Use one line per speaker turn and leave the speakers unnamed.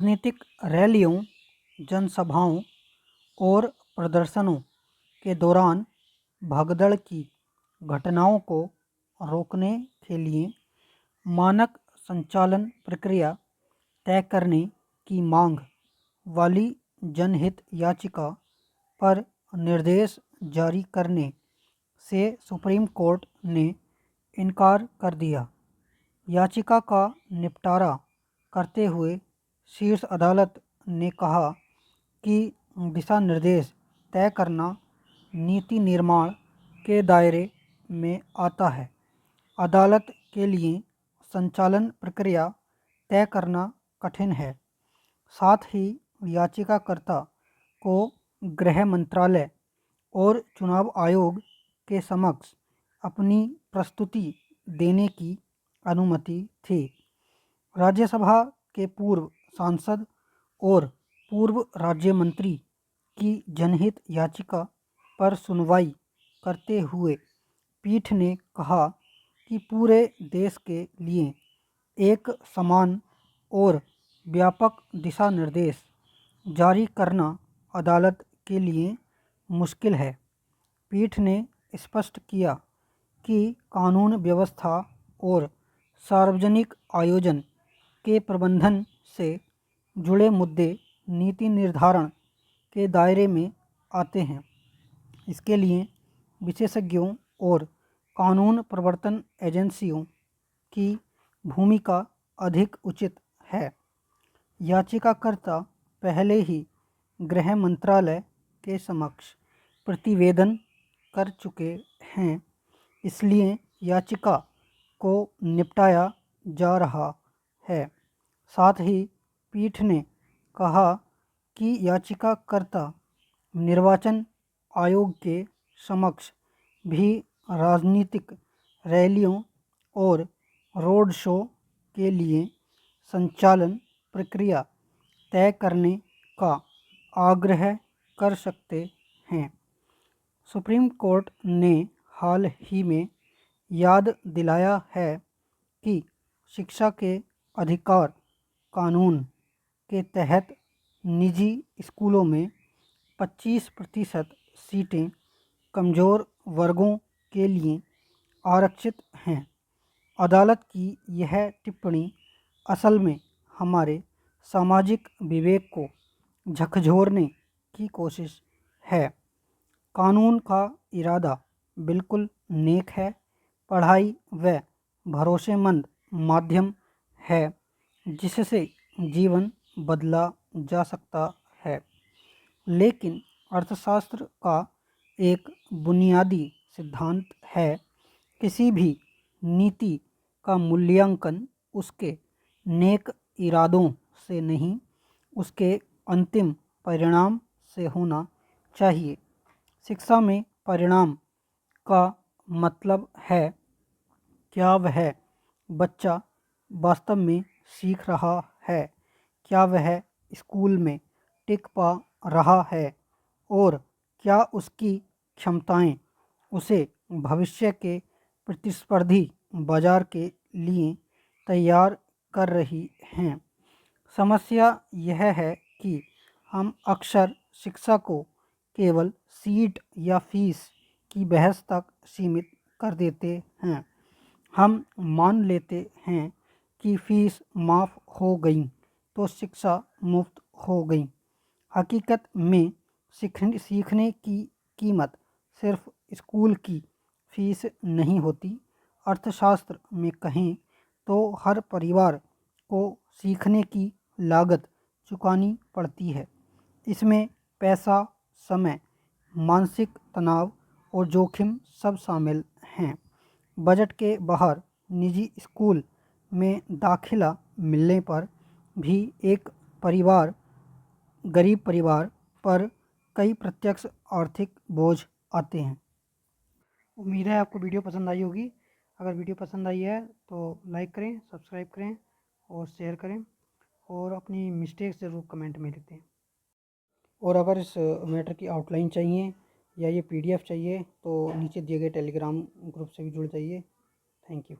राजनीतिक रैलियों, जनसभाओं और प्रदर्शनों के दौरान भगदड़ की घटनाओं को रोकने के लिए मानक संचालन प्रक्रिया तय करने की मांग वाली जनहित याचिका पर निर्देश जारी करने से सुप्रीम कोर्ट ने इनकार कर दिया। याचिका का निपटारा करते हुए शीर्ष अदालत ने कहा कि दिशा निर्देश तय करना नीति निर्माण के दायरे में आता है। अदालत के लिए संचालन प्रक्रिया तय करना कठिन है। साथ ही याचिकाकर्ता को गृह मंत्रालय और चुनाव आयोग के समक्ष अपनी प्रस्तुति देने की अनुमति थी। राज्यसभा के पूर्व सांसद और पूर्व राज्य मंत्री की जनहित याचिका पर सुनवाई करते हुए पीठ ने कहा कि पूरे देश के लिए एक समान और व्यापक दिशा निर्देश जारी करना अदालत के लिए मुश्किल है। पीठ ने स्पष्ट किया कि कानून व्यवस्था और सार्वजनिक आयोजन के प्रबंधन से जुड़े मुद्दे नीति निर्धारण के दायरे में आते हैं। इसके लिए विशेषज्ञों और कानून प्रवर्तन एजेंसियों की भूमिका अधिक उचित है। याचिकाकर्ता पहले ही गृह मंत्रालय के समक्ष प्रतिवेदन कर चुके हैं, इसलिए याचिका को निपटाया जा रहा है। साथ ही पीठ ने कहा कि याचिकाकर्ता निर्वाचन आयोग के समक्ष भी राजनीतिक रैलियों और रोड शो के लिए संचालन प्रक्रिया तय करने का आग्रह कर सकते हैं। सुप्रीम कोर्ट ने हाल ही में याद दिलाया है कि शिक्षा के अधिकार कानून के तहत निजी स्कूलों में 25% सीटें कमज़ोर वर्गों के लिए आरक्षित हैं। अदालत की यह टिप्पणी असल में हमारे सामाजिक विवेक को झकझोरने की कोशिश है। कानून का इरादा बिल्कुल नेक है। पढ़ाई व भरोसेमंद माध्यम है जिससे जीवन बदला जा सकता है। लेकिन अर्थशास्त्र का एक बुनियादी सिद्धांत है, किसी भी नीति का मूल्यांकन उसके नेक इरादों से नहीं, उसके अंतिम परिणाम से होना चाहिए। शिक्षा में परिणाम का मतलब है क्या वह बच्चा वास्तव में सीख रहा है, क्या वह स्कूल में टिक पा रहा है और क्या उसकी क्षमताएं उसे भविष्य के प्रतिस्पर्धी बाजार के लिए तैयार कर रही हैं। समस्या यह है कि हम अक्सर शिक्षा को केवल सीट या फीस की बहस तक सीमित कर देते हैं। हम मान लेते हैं कि फीस माफ़ हो गई तो शिक्षा मुफ्त हो गई। हकीकत में सीखने की कीमत सिर्फ स्कूल की फीस नहीं होती। अर्थशास्त्र में कहें तो हर परिवार को सीखने की लागत चुकानी पड़ती है। इसमें पैसा, समय, मानसिक तनाव और जोखिम सब शामिल हैं। बजट के बाहर निजी स्कूल में दाखिला मिलने पर भी एक गरीब परिवार पर कई प्रत्यक्ष आर्थिक बोझ आते हैं। उम्मीद है आपको वीडियो पसंद आई होगी। अगर वीडियो पसंद आई है तो लाइक करें, सब्सक्राइब करें और शेयर करें और अपनी मिस्टेक्स ज़रूर कमेंट में लिखें। और अगर इस मैटर की आउटलाइन चाहिए या ये PDF चाहिए तो नीचे दिए गए टेलीग्राम ग्रुप से भी जुड़ जाइए। Thank you.